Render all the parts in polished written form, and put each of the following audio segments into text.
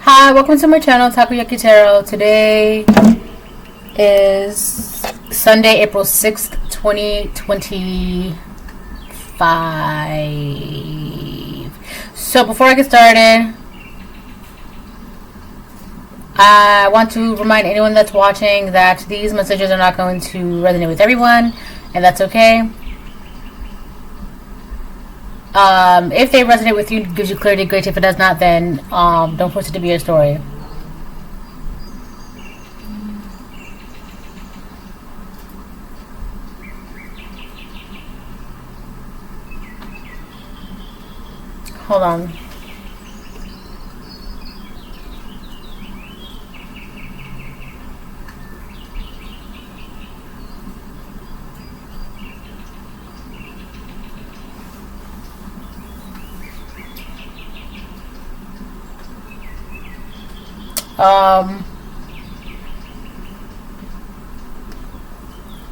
Hi, welcome to my channel, Takoyaki Tarot. Today is Sunday, April 6th, 2025. So before I get started, I want to remind anyone that's watching that these messages are not going to resonate with everyone, and that's okay. If they resonate with you, gives you clarity, great. If it does not, then don't force it to be your story. Hold on.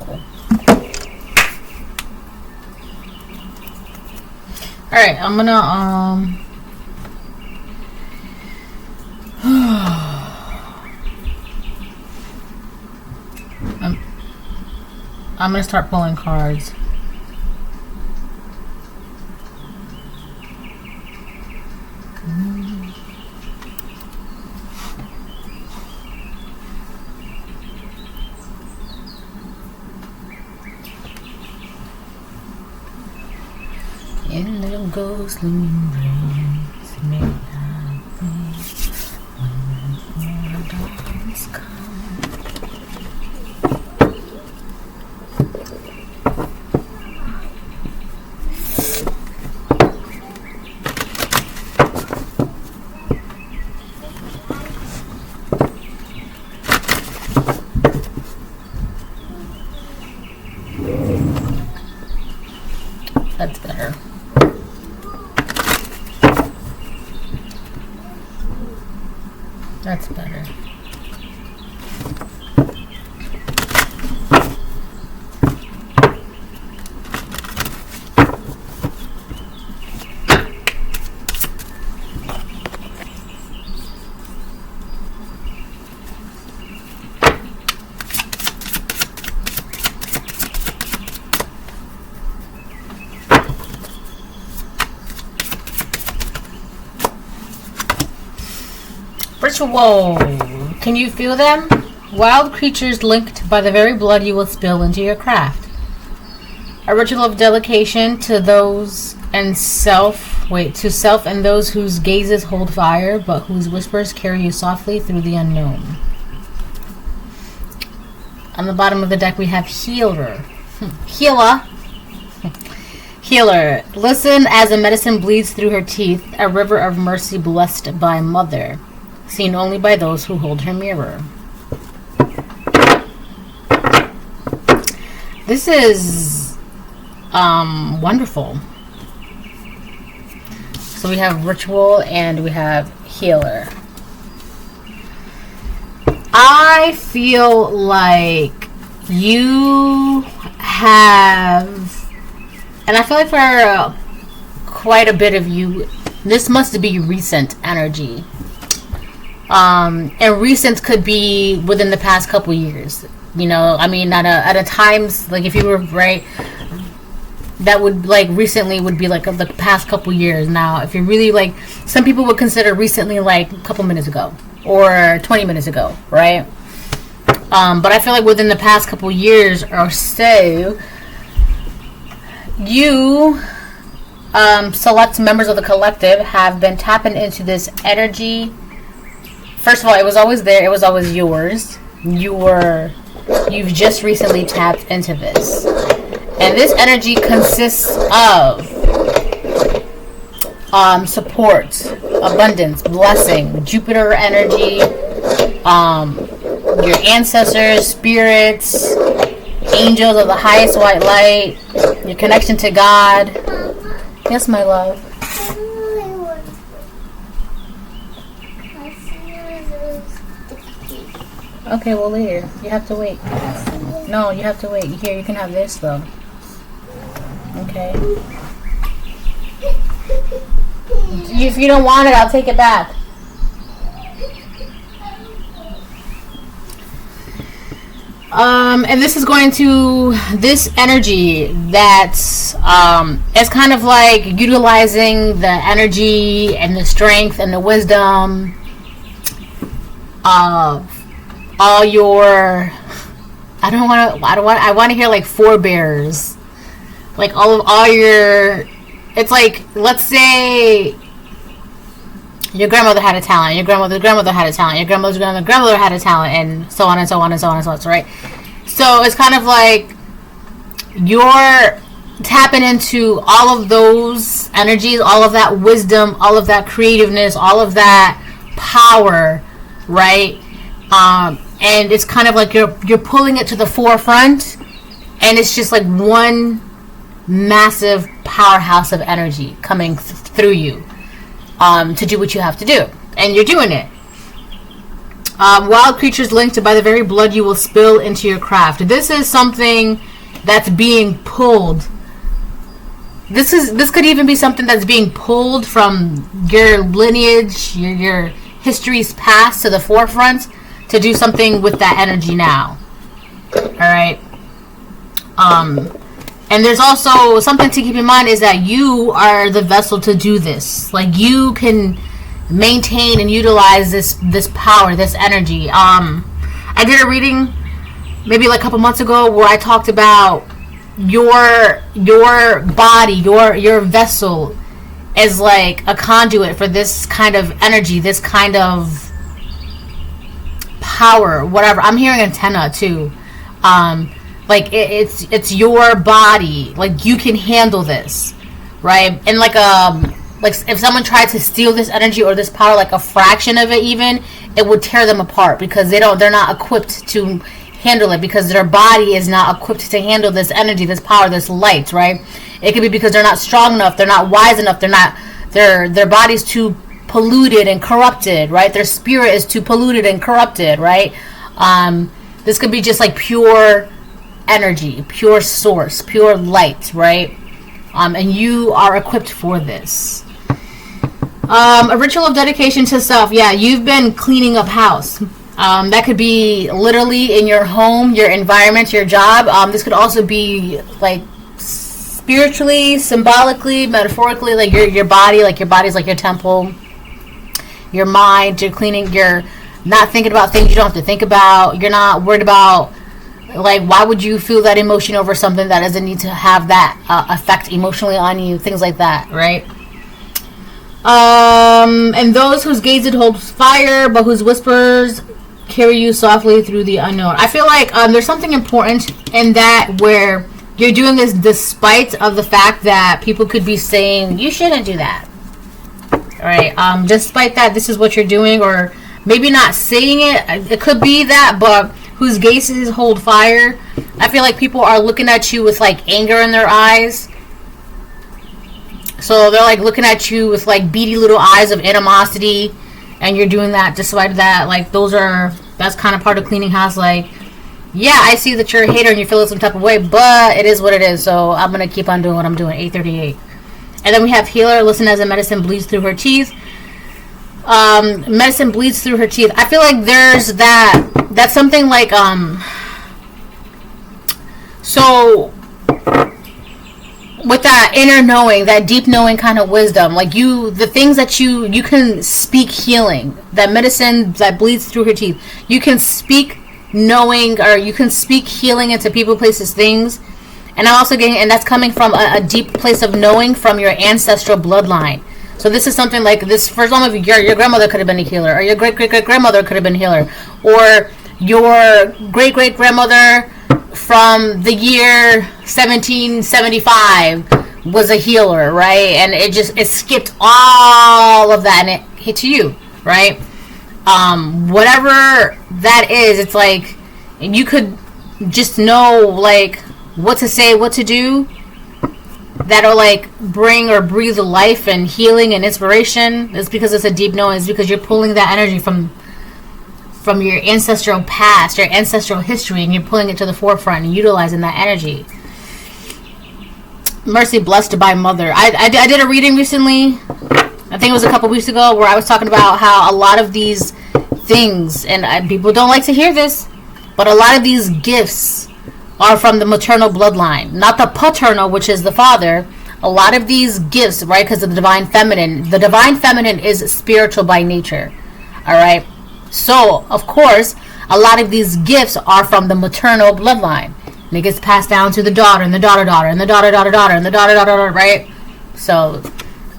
Cool. Alright, I'm gonna I'm gonna start pulling cards. In little ghostly rays, may I be when the dawn's come. That's better. That's better. Ritual. Can you feel them? Wild creatures linked by the very blood you will spill into your craft. A ritual of dedication to those and self and those whose gazes hold fire, but whose whispers carry you softly through the unknown. On the bottom of the deck we have Healer. Healer. Listen as a medicine bleeds through her teeth, a river of mercy blessed by Mother, seen only by those who hold her mirror. This is wonderful. So we have Ritual and we have Healer. I feel like you have, and I feel like for quite a bit of you, this must be recent energy. And recent could be within the past couple years. You know, I mean, at a times, like if you were right, that would like recently would be like the past couple years. Now, if you're really like, some people would consider recently like a couple minutes ago or 20 minutes ago, right? But I feel like within the past couple years or so, you select members of the collective have been tapping into this energy. First of all, it was always there. It was always yours. You've just recently tapped into this. And this energy consists of support, abundance, blessing, Jupiter energy, your ancestors, spirits, angels of the highest white light, your connection to God. Yes, my love. Okay, well later. You have to wait. No, you have to wait. Here, you can have this though. Okay. If you don't want it, I'll take it back. And this is going to, this energy that's, it's kind of like utilizing the energy and the strength and the wisdom of all your, I want to hear like forebears, like all your, it's like, let's say your grandmother had a talent, your grandmother's grandmother had a talent, your grandmother's grandmother had a talent, and so on and so on and so on and so on, right? So it's kind of like you're tapping into all of those energies, all of that wisdom, all of that creativeness, all of that power, right? And it's kind of like you're pulling it to the forefront, and it's just like one massive powerhouse of energy coming through you. To do what you have to do, and you're doing it. Wild creatures linked by the very blood you will spill into your craft. This is something that's being pulled. This could even be something that's being pulled from your lineage, your history's past to the forefront to do something with that energy now. All right. And there's also something to keep in mind is that you are the vessel to do this. Like, you can maintain and utilize this power, this energy. I did a reading maybe like a couple months ago where I talked about your body, your vessel is like a conduit for this kind of energy, this kind of power, whatever. I'm hearing antenna too. Like it's your body. Like, you can handle this, right? And like if someone tried to steal this energy or this power, like a fraction of it, even, it would tear them apart because they're not equipped to handle it, because their body is not equipped to handle this energy, this power, this light, right? It could be because they're not strong enough, they're not wise enough, their body's too polluted and corrupted, right? Their spirit is too polluted and corrupted, right? This could be just like pure energy, pure source, pure light, right? And you are equipped for this. A ritual of dedication to self. Yeah, you've been cleaning up house. That could be literally in your home, your environment, your job. This could also be like spiritually, symbolically, metaphorically, like your body, like your body's like your temple, your mind. You're cleaning. You're not thinking about things you don't have to think about. You're not worried about, like, why would you feel that emotion over something that doesn't need to have that effect emotionally on you? Things like that, right? And those whose gaze it holds fire, but whose whispers carry you softly through the unknown. I feel like there's something important in that, where you're doing this despite of the fact that people could be saying you shouldn't do that. All right. Despite that, this is what you're doing, or maybe not saying it. It could be that, but whose gazes hold fire. I feel like people are looking at you with like anger in their eyes. So they're like looking at you with like beady little eyes of animosity, and you're doing that despite that. Like, that's kind of part of cleaning house. Like, yeah, I see that you're a hater and you're feeling some type of way, but it is what it is. So I'm going to keep on doing what I'm doing. 838. And then we have healer. Listen as the medicine bleeds through her teeth. Medicine bleeds through her teeth. I feel like there's that's something like so with that inner knowing, that deep knowing kind of wisdom, like the things that you can speak healing, that medicine that bleeds through her teeth, you can speak knowing, or you can speak healing into people, places, things. And I'm also getting, and that's coming from a deep place of knowing from your ancestral bloodline. So this is something like this. For some of you, your grandmother could have been a healer, or your great-great-great-grandmother could have been a healer, or your great-great-grandmother from the year 1775 was a healer, right? And it skipped all of that and it hit to you, right? Whatever that is, it's like you could just know like what to say, what to do, that'll like bring or breathe life and healing and inspiration. It's because it's a deep knowing. It's because you're pulling that energy from your ancestral past, your ancestral history, and you're pulling it to the forefront and utilizing that energy. Mercy blessed by mother. I did a reading recently, I think it was a couple weeks ago, where I was talking about how a lot of these things, and people don't like to hear this, But a lot of these gifts are from the maternal bloodline, not the paternal, which is the father. A lot of these gifts, right, because of the divine feminine is spiritual by nature. All right. So, of course, a lot of these gifts are from the maternal bloodline. And it gets passed down to the daughter and the daughter, and the daughter, and the daughter, right? So,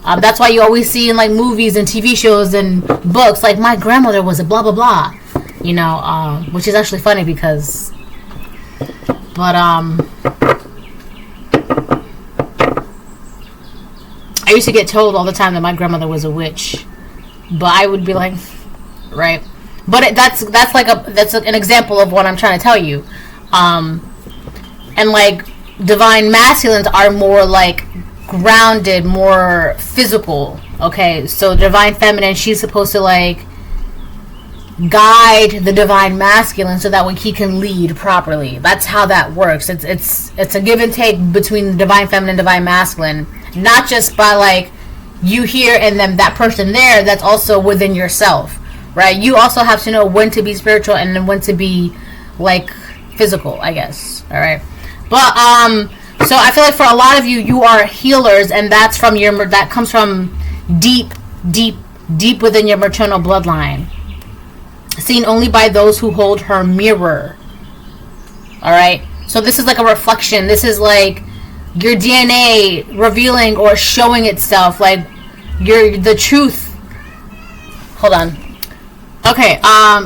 that's why you always see in like movies and TV shows and books, like my grandmother was a blah, blah, blah. You know, which is actually funny because, but, I used to get told all the time that my grandmother was a witch, but I would be like, right? But that's an example of what I'm trying to tell you. And like divine masculines are more like grounded, more physical. Okay, so divine feminine, she's supposed to like guide the divine masculine so that way he can lead properly. That's how that works. It's a give and take between the divine feminine and divine masculine. Not just by like you here and then that person there, that's also within yourself, right? You also have to know when to be spiritual and then when to be like physical, I guess. All right. But so I feel like for a lot of you, you are healers, and that comes from deep within your maternal bloodline, seen only by those who hold her mirror. All right. So this is like a reflection. This is like your DNA revealing or showing itself, like the truth. Hold on. Okay,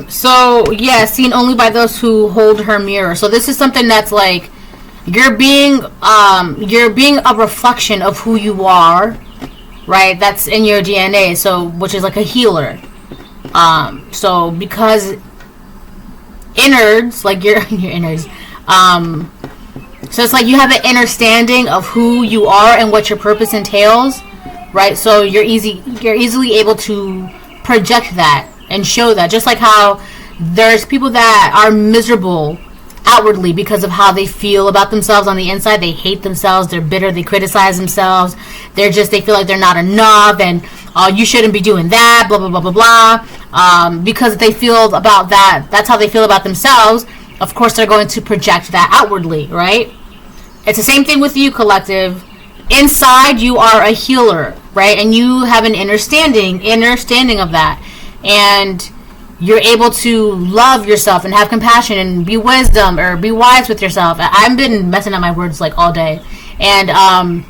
so yeah, seen only by those who hold her mirror. So this is something that's like you're being a reflection of who you are, right? That's in your DNA. So which is like a healer. So because innards, like your innards, so it's like you have an understanding of who you are and what your purpose entails, right? So you're easily able to project that and show that. Just like how there's people that are miserable outwardly because of how they feel about themselves on the inside. They hate themselves. They're bitter. They criticize themselves. They feel like they're not enough, and you shouldn't be doing that. Blah blah blah blah blah. Because they feel about that. That's how they feel about themselves. Of course, they're going to project that outwardly, right? It's the same thing with you, collective. Inside, you are a healer, right? And you have an understanding of that. And you're able to love yourself and have compassion and be wise with yourself. I've been messing up my words like all day. And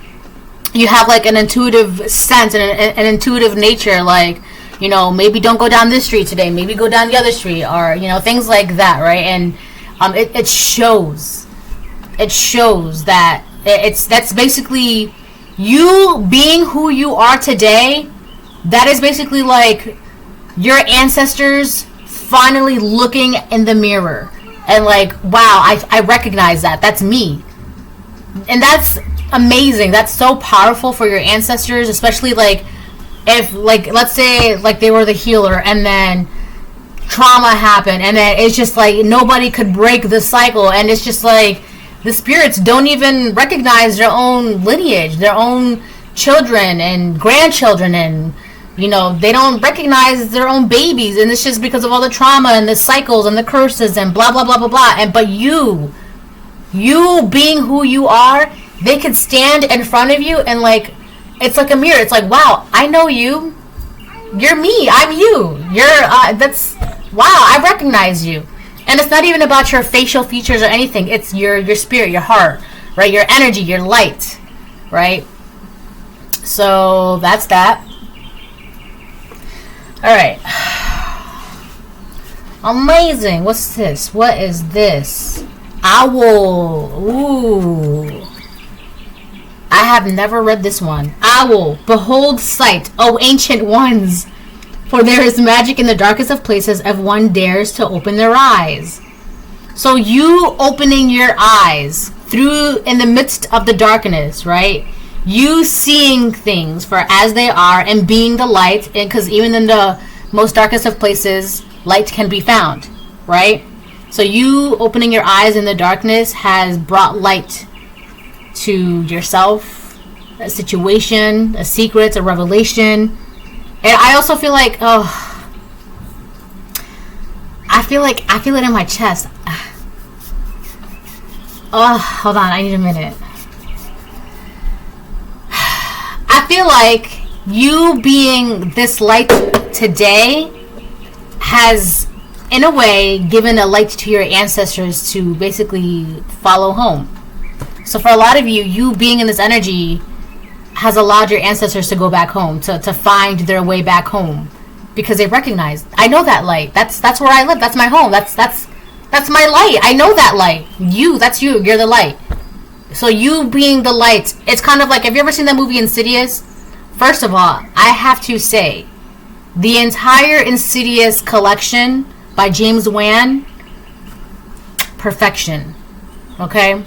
you have like an intuitive sense and an intuitive nature, like, you know, maybe don't go down this street today, maybe go down the other street, or, you know, things like that, right? And it shows that that's basically you being who you are today. That is basically like your ancestors finally looking in the mirror and like, wow, I recognize that's me. And that's amazing. That's so powerful for your ancestors, especially like if, like, let's say like they were the healer and then trauma happened and then it's just like nobody could break the cycle, and it's just like the spirits don't even recognize their own lineage, their own children and grandchildren, and, you know, they don't recognize their own babies, and it's just because of all the trauma and the cycles and the curses and blah blah blah blah blah. And but you being who you are, they could stand in front of you and like it's like a mirror. It's like, wow, I know you. You're me. I'm you. That's wow. I recognize you. And it's not even about your facial features or anything. It's your spirit, your heart, right? Your energy, your light, right? So that's that. All right. Amazing. What's this? What is this? Owl. Ooh. I have never read this one. Owl. Behold sight, O ancient ones. For there is magic in the darkest of places if one dares to open their eyes. So you opening your eyes through in the midst of the darkness, right? You seeing things for as they are and being the light, because even in the most darkest of places, light can be found, right? So you opening your eyes in the darkness has brought light to yourself, a situation, a secret, a revelation. And I also feel like, I feel it in my chest. hold on, I need a minute. I feel like you being this light today has, in a way, given a light to your ancestors to basically follow home. So for a lot of you, you being in this energy has allowed your ancestors to go back home, to find their way back home, because they recognize, I know that light. That's where I live. That's my home. That's my light. I know that light. That's you. You're the light. So you being the light, it's kind of like, have you ever seen that movie Insidious? First of all, I have to say, the entire Insidious collection by James Wan, perfection. Okay?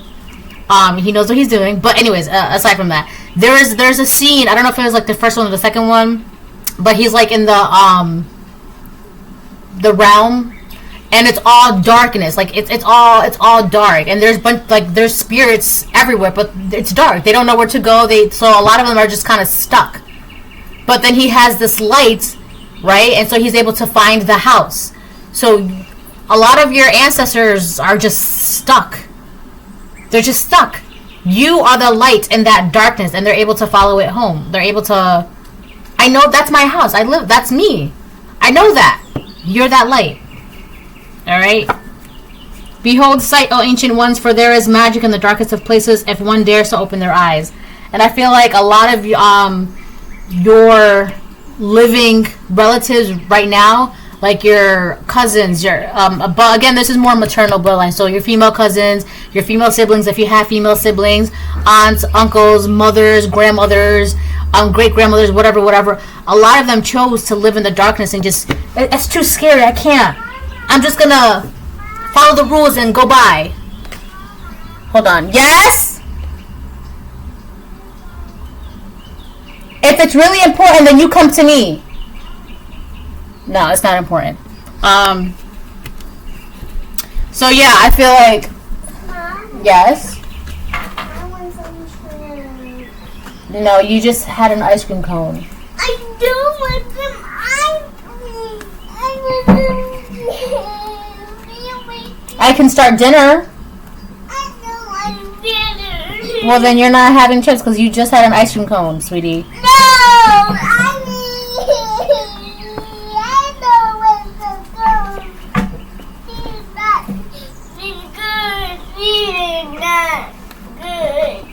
He knows what he's doing. But anyways, aside from that, there's a scene, I don't know if it was like the first one or the second one, but he's like in the realm, and it's all darkness. Like it's all dark, and there's spirits everywhere, but it's dark. They don't know where to go. So a lot of them are just kind of stuck. But then he has this light, right? And so he's able to find the house. So a lot of your ancestors are just stuck. They're just stuck. You are the light in that darkness, and they're able to follow it home. They're able to, I know that's my house. I live, that's me. I know that. You're that light. Alright? Behold, sight, O ancient ones, for there is magic in the darkest of places if one dares to open their eyes. And I feel like a lot of your living relatives right now, like your cousins, but again, this is more maternal bloodline. So your female cousins, your female siblings, if you have female siblings, aunts, uncles, mothers, grandmothers, great grandmothers, whatever. A lot of them chose to live in the darkness and just, it's too scary. I can't. I'm just gonna follow the rules and go by. Hold on. Yes? If it's really important, then you come to me. No, it's not important. So yeah, I feel like, yes. I want some food. No, you just had an ice cream cone. I do want some ice cream. I want some. I can start dinner. I don't want dinner. Well, then you're not having chips because you just had an ice cream cone, sweetie. No, I don't want some cone. She's good. She's not good.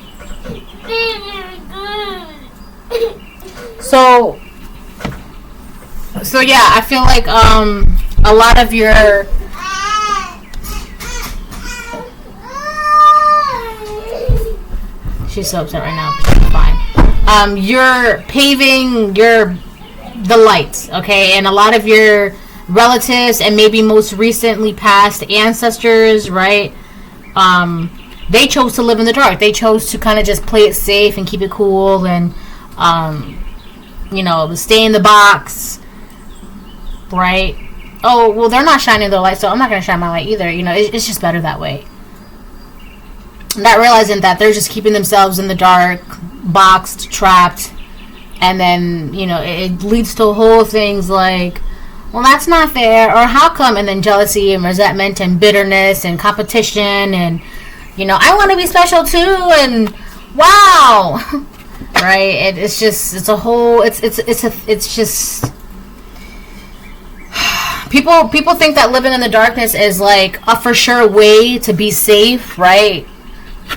So yeah, I feel like a lot of your she's so upset right now, but she's fine. You're paving the light, okay, and a lot of your relatives and maybe most recently passed ancestors, right? They chose to live in the dark. They chose to kind of just play it safe and keep it cool and stay in the box, right? Oh, well, they're not shining their light, so I'm not going to shine my light either. It's just better that way. Not realizing that they're just keeping themselves in the dark, boxed, trapped, and then, it leads to whole things like, well, that's not fair, or how come, and then jealousy and resentment and bitterness and competition and, I want to be special too, and wow, right? It's just people think that living in the darkness is like a for sure way to be safe, right?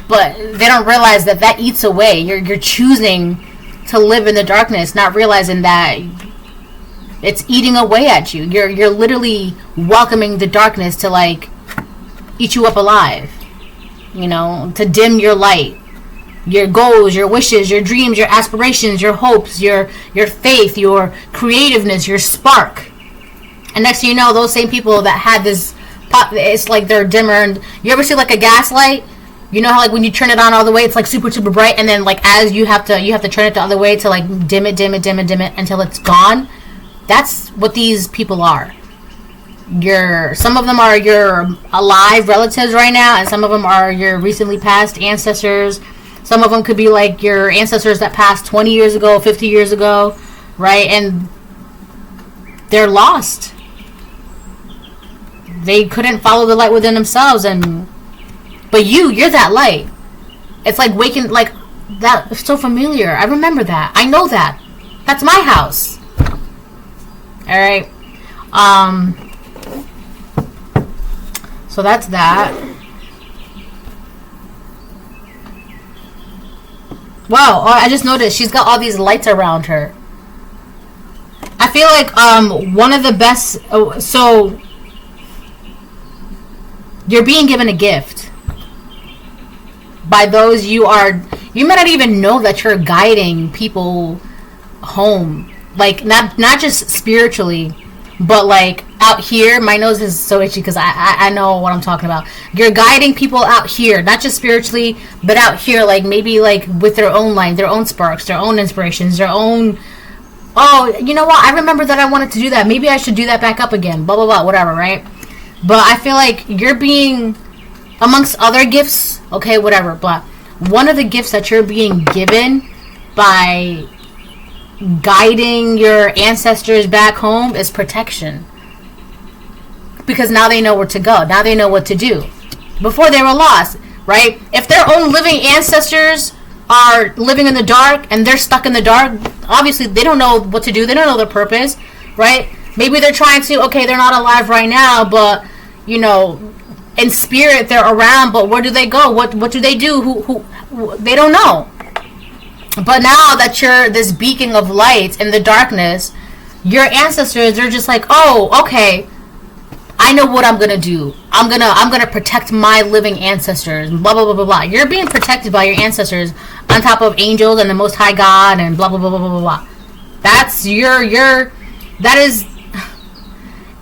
But they don't realize that eats away. You're choosing to live in the darkness, not realizing that it's eating away at you. You're literally welcoming the darkness to like eat you up alive. To dim your light, your goals, your wishes, your dreams, your aspirations, your hopes, your faith, your creativeness, your spark. And next thing you know, those same people that had this pop, it's like they're dimmer. And you ever see like a gas light? You know how like when you turn it on all the way, it's like super bright, and then like as you have to turn it the other way to like dim it until it's gone. That's what these people are. Some of them are your alive relatives right now, and some of them are your recently passed ancestors. Some of them could be like your ancestors that passed 20 years ago, 50 years ago, right? And they're lost. They couldn't follow the light within themselves, and But you're that light. It's like waking, like, that. It's so familiar. I remember that. I know that. That's my house. Alright. So that's that. Wow, I just noticed she's got all these lights around her. I feel like one of the best, so you're being given a gift by those you may not even know that you're guiding people home, like not just spiritually, but like out here. My nose is so itchy because I know what I'm talking about. You're guiding people out here, not just spiritually, but out here, like maybe like with their own light, their own sparks, their own inspirations, their own, oh, you know what, I remember that I wanted to do that, maybe I should do that back up again, blah blah blah, whatever, right? But I feel like you're being, amongst other gifts, okay, whatever, but one of the gifts that you're being given by guiding your ancestors back home is protection. Because now they know where to go. Now they know what to do. Before they were lost, right? If their own living ancestors are living in the dark and they're stuck in the dark, obviously they don't know what to do. They don't know their purpose, right? Maybe they're trying to, okay, they're not alive right now, but, you know, in spirit they're around, but where do they go? What do they do? Who they don't know. But now that you're this beacon of light in the darkness, your ancestors are just like, oh, okay, I know what I'm gonna do. I'm gonna protect my living ancestors. Blah blah blah blah blah. You're being protected by your ancestors, on top of angels and the Most High God and blah blah blah blah blah blah. That's that is.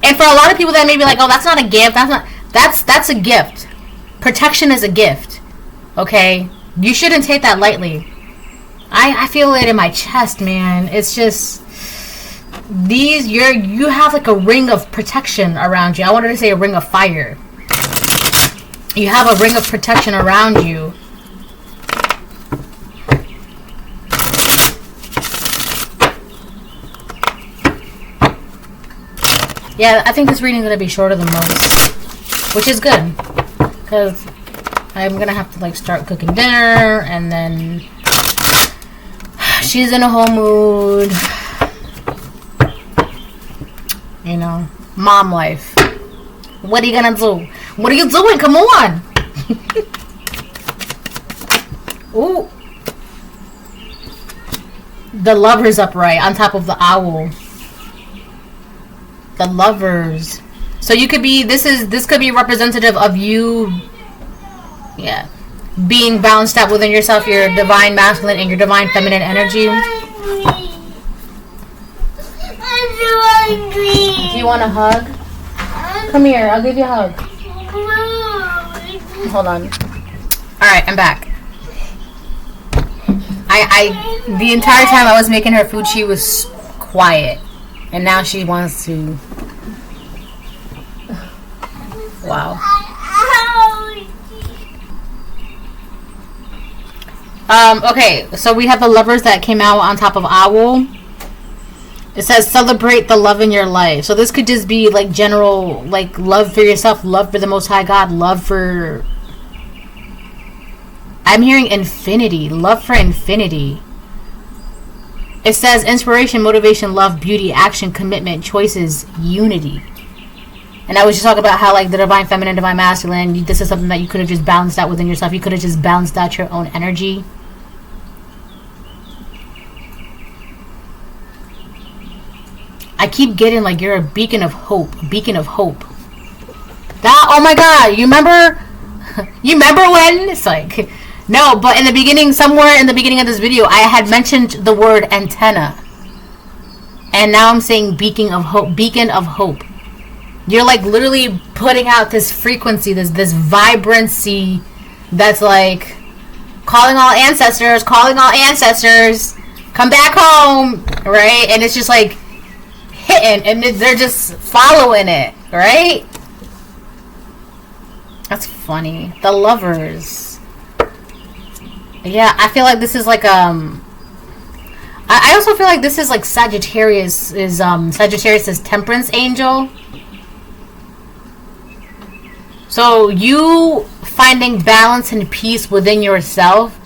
And for a lot of people that may be like, oh, that's not a gift. That's a gift. Protection is a gift. Okay, you shouldn't take that lightly. I feel it in my chest, man. It's just you have like a ring of protection around you. I wanted to say a ring of fire. You have a ring of protection around you. Yeah, I think this reading is going to be shorter than most, which is good, because I'm going to have to like start cooking dinner, and then she's in a whole mood, you know, mom life. What are you gonna do? What are you doing? Come on. Ooh, the Lover's upright on top of the owl. The Lovers. So you could be, this could be representative of you, yeah, being balanced out within yourself, your divine masculine and your divine feminine energy. I'm so hungry. Do you want a hug? Come here, I'll give you a hug. Hold on. Alright, I'm back. The entire time I was making her food, she was quiet. And now she wants to. Wow. Okay, so we have the Lovers that came out on top of Owl. It says celebrate the love in your life. So this could just be like general, like love for yourself, love for the Most High God, love for, I'm hearing infinity, love for infinity. It says inspiration, motivation, love, beauty, action, commitment, choices, unity. And I was just talking about how like the divine feminine, divine masculine, this is something that you could have just balanced out within yourself. You could have just balanced out your own energy. I keep getting like you're a beacon of hope. Beacon of hope. That, oh my God, you remember? You remember when? It's like, no, but in the beginning, somewhere in the beginning of this video, I had mentioned the word antenna. And now I'm saying beacon of hope. Beacon of hope. You're like literally putting out this frequency, this vibrancy that's like calling all ancestors, come back home, right? And it's just like hitting, and they're just following it, right? That's funny. The Lovers. Yeah, I feel like this is like I also feel like this is like Sagittarius is Sagittarius's temperance angel. So you finding balance and peace within yourself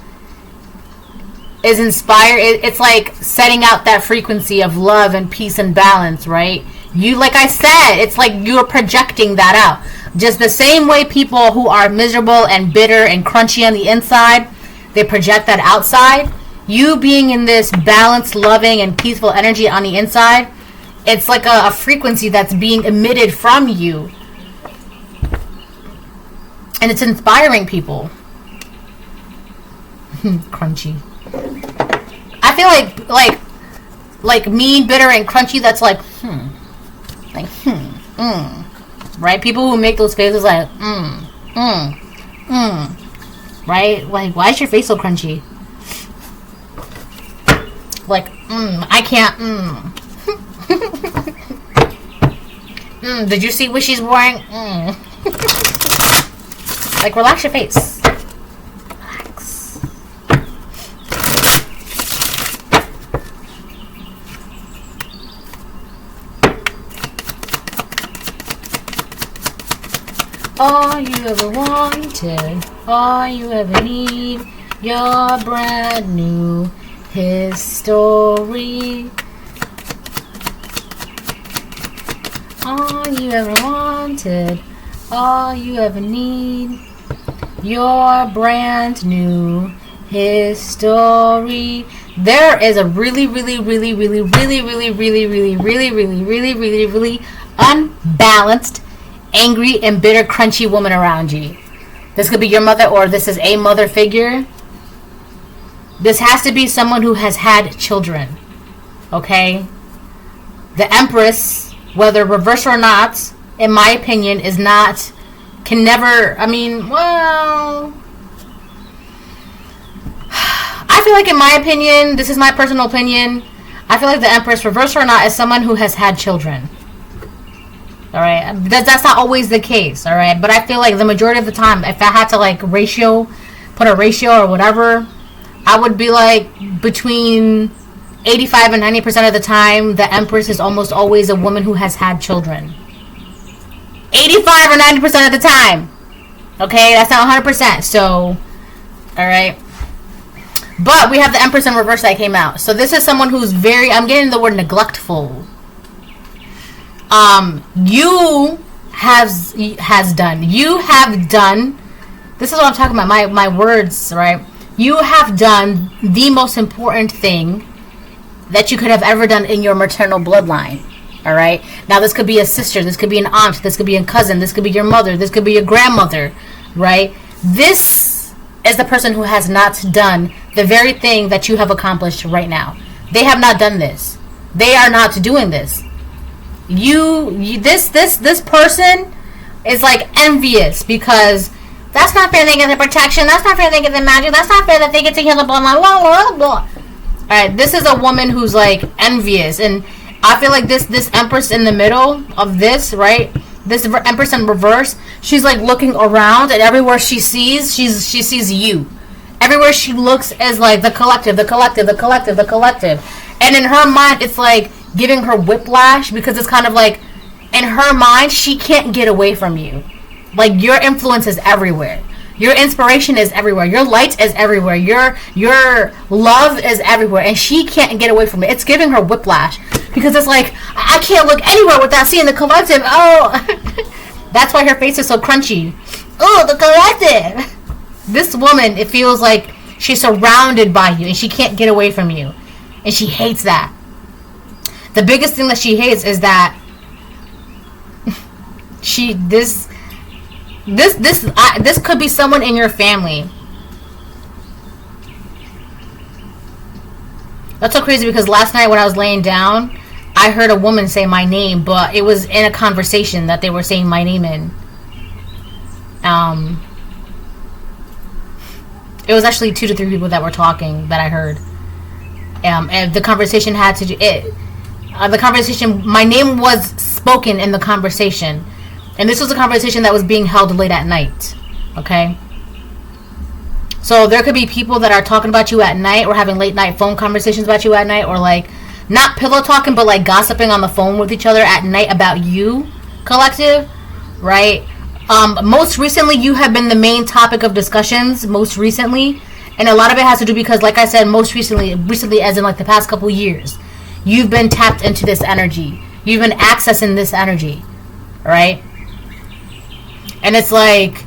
is inspired. It's like setting out that frequency of love and peace and balance, right? You, like I said, it's like you're projecting that out. Just the same way people who are miserable and bitter and crunchy on the inside, they project that outside. You being in this balanced, loving, and peaceful energy on the inside, it's like a frequency that's being emitted from you. And it's inspiring people. Crunchy. I feel like mean, bitter, and crunchy, that's like, right? People who make those faces like, right? Like, why is your face so crunchy? Like, I can't, did you see what she's wearing? Like, relax your face. Relax. All you ever wanted, all you ever need, your brand new history. All you ever wanted, all you ever need, your brand new history. There is a really unbalanced, angry, and bitter, crunchy woman around you. This could be your mother, or this is a mother figure. This has to be someone who has had children. Okay? The Empress, whether reverse or not, in my opinion, is not, can never, I mean, well, I feel like in my opinion, this is my personal opinion, I feel like the Empress, reverse or not, is someone who has had children. Alright? That's not always the case, alright? But I feel like the majority of the time, if I had to like put a ratio or whatever, I would be like between 85 and 90% of the time, the Empress is almost always a woman who has had children. 85 or 90% of the time. Okay, that's not 100%. So, alright. But we have the Empress in reverse that came out. So this is someone who's very, I'm getting the word neglectful. You have done, this is what I'm talking about, my words, right? You have done the most important thing that you could have ever done in your maternal bloodline. All right. Now, this could be a sister. This could be an aunt. This could be a cousin. This could be your mother. This could be your grandmother. Right. This is the person who has not done the very thing that you have accomplished right now. They have not done this. They are not doing this. This person is like envious because that's not fair they get the protection. That's not fair they get the magic. That's not fair that they get to heal the bloodline. Blah, blah, blah. All right. This is a woman who's like envious, and I feel like this Empress in the middle of this, right? This Empress in reverse, she's like looking around, and everywhere she sees, she sees you. Everywhere she looks is like the collective. And in her mind, it's like giving her whiplash because it's kind of like, in her mind, she can't get away from you. Like, your influence is everywhere. Your inspiration is everywhere. Your light is everywhere. Your love is everywhere. And she can't get away from it. It's giving her whiplash. Because it's like, I can't look anywhere without seeing the collective. Oh, that's why her face is so crunchy. Oh, the collective. This woman, it feels like she's surrounded by you and she can't get away from you. And she hates that. The biggest thing that she hates is that this could be someone in your family. That's so crazy because last night when I was laying down, I heard a woman say my name, but it was in a conversation that they were saying my name in. It was actually 2 to 3 people that were talking that I heard. And the conversation had to do it. The conversation, my name was spoken in the conversation. And this was a conversation that was being held late at night. Okay? So there could be people that are talking about you at night or having late night phone conversations about you at night, or like not pillow talking but like gossiping on the phone with each other at night about you, collective, right? Most recently, you have been the main topic of discussions. Most recently, and a lot of it has to do because, like I said, most recently as in like the past couple years, you've been tapped into this energy. You've been accessing this energy, right? And it's like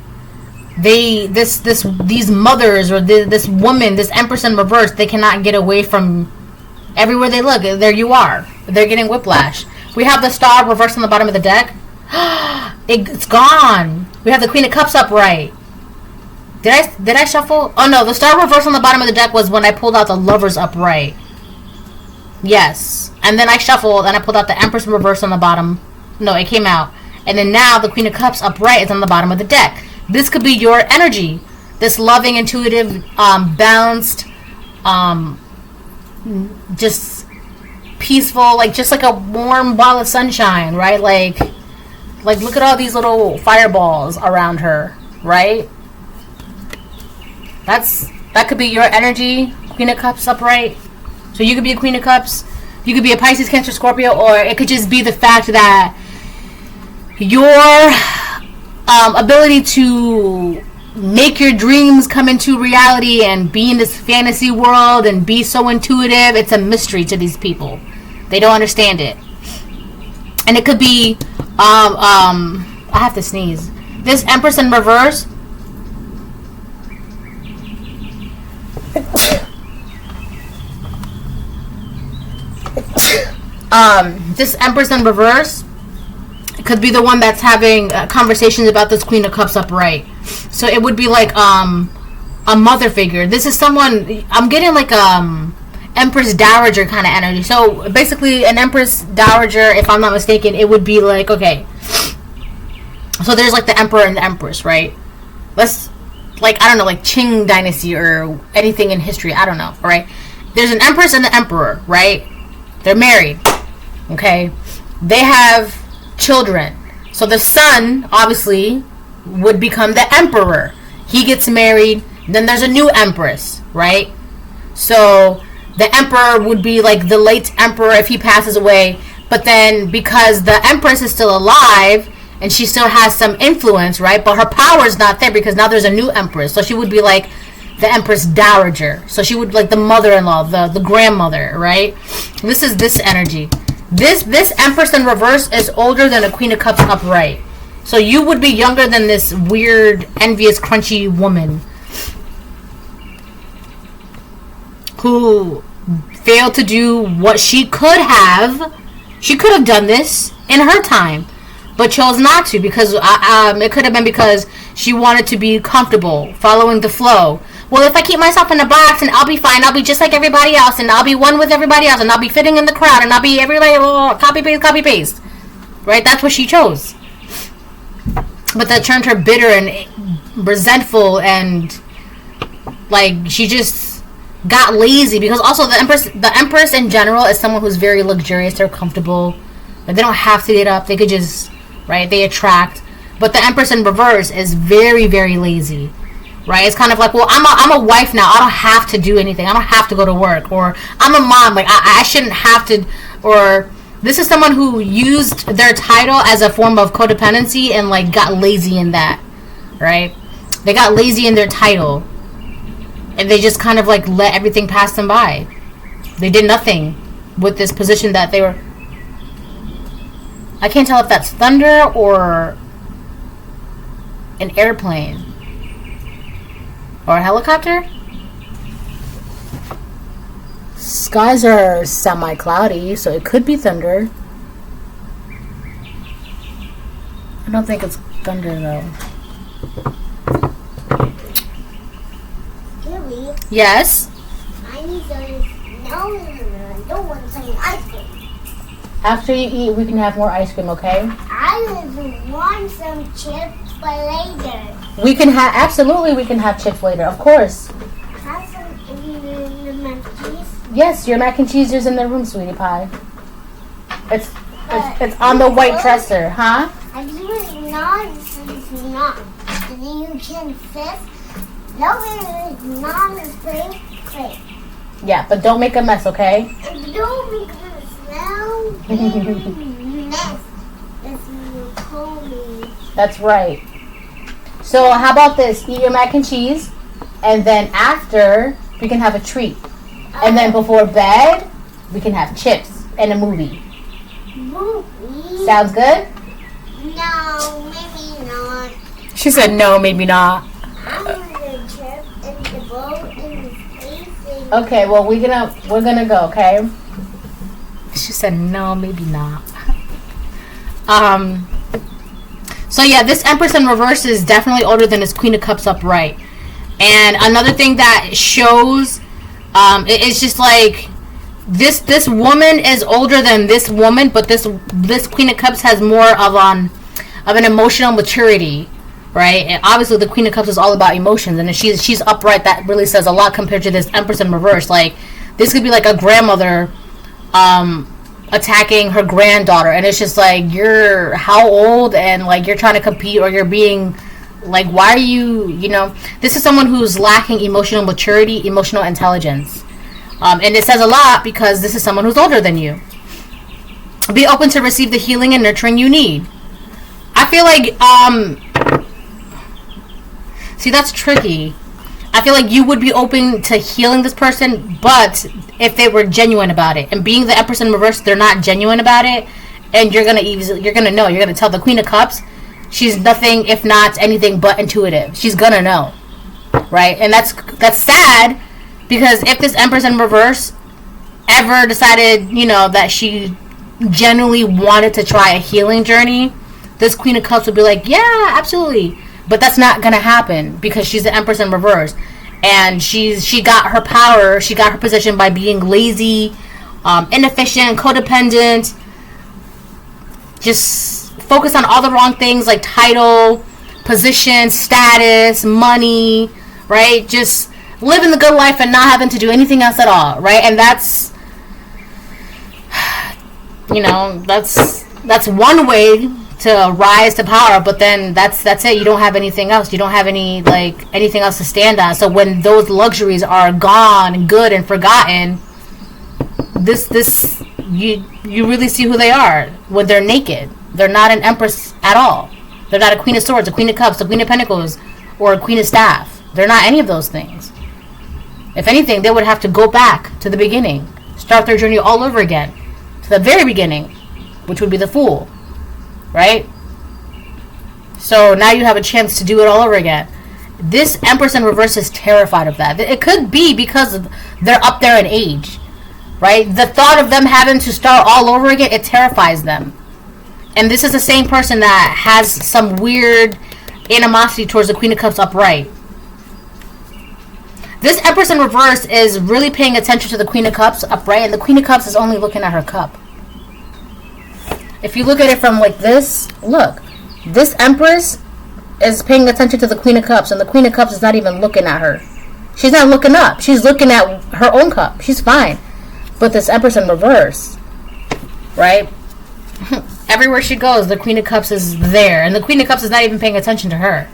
these mothers or this woman, this Empress in reverse, they cannot get away from everywhere they look. There you are. They're getting whiplash. We have the Star reversed on the bottom of the deck. It's gone. We have the Queen of Cups upright. Did I shuffle? Oh no, the Star reversed on the bottom of the deck was when I pulled out the Lovers upright. Yes. And then I shuffled and I pulled out the Empress reversed on the bottom. No, it came out. And then now the Queen of Cups upright is on the bottom of the deck. This could be your energy. This loving, intuitive, balanced, just peaceful, like just like a warm ball of sunshine, right? Like look at all these little fireballs around her, right? That could be your energy, Queen of Cups upright. So you could be a Queen of Cups, you could be a Pisces, Cancer, Scorpio, or it could just be the fact that your ability to make your dreams come into reality and be in this fantasy world and be so intuitive, it's a mystery to these people. They don't understand it. And it could be I have to sneeze. This Empress in reverse, this Empress in reverse could be the one that's having conversations about this Queen of Cups upright. So it would be like a mother figure. This is someone, I'm getting like Empress Dowager kind of energy. So basically an Empress Dowager, if I'm not mistaken, it would be like, okay, so there's like the Emperor and the Empress, right? Let's, like, I don't know, like Qing Dynasty or anything in history, I don't know, right? There's an Empress and the Emperor, right? They're married, okay? They have children. So the son, obviously, would become the Emperor. He gets married, then there's a new Empress, right? So the Emperor would be like the late Emperor if he passes away, but then because the Empress is still alive and she still has some influence, right? But her power is not there because now there's a new Empress. So she would be like the Empress Dowager. So she would like the mother-in-law, the grandmother, right? This is this energy. This Empress in reverse is older than a Queen of Cups upright. So you would be younger than this weird, envious, crunchy woman who failed to do what she could have. She could have done this in her time, but chose not to because it could have been because she wanted to be comfortable, following the flow. Well, if I keep myself in a box and I'll be fine, I'll be just like everybody else, and I'll be one with everybody else, and I'll be fitting in the crowd, and I'll be everybody, copy paste. Right? That's what she chose. But that turned her bitter and resentful, and like she just got lazy because also the Empress in general is someone who's very luxurious. They're comfortable. They don't have to get up. They could just, right? They attract. But the Empress in reverse is very, very lazy. Right? It's kind of like, well, I'm a wife now. I don't have to do anything. I don't have to go to work. Or I'm a mom. Like, I shouldn't have to. Or this is someone who used their title as a form of codependency and, like, got lazy in that. Right? They got lazy in their title. And they just kind of, like, let everything pass them by. They did nothing with this position that they were. I can't tell if that's thunder or an airplane. Or a helicopter? Skies are semi-cloudy, so it could be thunder. I don't think it's thunder, though. Gary, Yes? I need to no, I don't want some ice cream. After you eat, we can have more ice cream, okay? I want some chips for later. We can have, absolutely, we can have chips later, of course. Have some in the mac and cheese. Yes, your mac and cheese is in the room, sweetie pie. It's on the white dresser, huh? I do it not, it's not. And then you can fist. No, it's not a spring plate. Yeah, but don't make a mess, okay? And don't make a smell mess. That's what you call me. That's right. So how about this? Eat your mac and cheese, and then after we can have a treat, and then before bed we can have chips and a movie. Movie? Sounds good? No, maybe not. She said no, maybe not. I want the chip and the boat and the space. Okay, well we're gonna go. Okay. She said no, maybe not. So yeah, this Empress in reverse is definitely older than this Queen of Cups upright. And another thing that shows, it's just like this woman is older than this woman, but this Queen of Cups has more of an emotional maturity, right? And obviously the Queen of Cups is all about emotions, and if she's upright, that really says a lot compared to this Empress in reverse. Like this could be like a grandmother attacking her granddaughter, and it's just like, you're how old, and like you're trying to compete, or you're being like, why are you, this is someone who's lacking emotional maturity, emotional intelligence, and it says a lot because this is someone who's older than you. Be open to receive the healing and nurturing you need. I feel like see, that's tricky. I feel like you would be open to healing this person, but if they were genuine about it. And being the Empress in reverse, they're not genuine about it, and you're gonna know. You're gonna tell the Queen of Cups, she's nothing if not anything but intuitive. She's gonna know, right? And that's sad, because if this Empress in reverse ever decided, that she genuinely wanted to try a healing journey, this Queen of Cups would be like, yeah, absolutely. But that's not gonna happen because she's the Empress in reverse, and she got her power, she got her position by being lazy, inefficient, codependent, just focus on all the wrong things like title, position, status, money, right? Just living the good life and not having to do anything else at all, right? And that's that's one way to rise to power, but then that's it. You don't have anything else. You don't have anything else to stand on. So when those luxuries are gone and good and forgotten, you really see who they are when they're naked. They're not an Empress at all. They're not a Queen of Swords, a Queen of Cups, a Queen of Pentacles, or a Queen of Staff. They're not any of those things. If anything, they would have to go back to the beginning, start their journey all over again, to the very beginning, which would be the Fool. Right? So now you have a chance to do it all over again. This Empress in reverse is terrified of that. It could be because they're up there in age, right? The thought of them having to start all over again, it terrifies them. And this is the same person that has some weird animosity towards the Queen of Cups upright. This Empress in reverse is really paying attention to the Queen of Cups upright, and the Queen of Cups is only looking at her cup. If you look at it from like this, look, this Empress is paying attention to the Queen of Cups, and the Queen of Cups is not even looking at her. She's not looking up. She's looking at her own cup. She's fine. But this Empress in reverse, right? Everywhere she goes, the Queen of Cups is there, and the Queen of Cups is not even paying attention to her.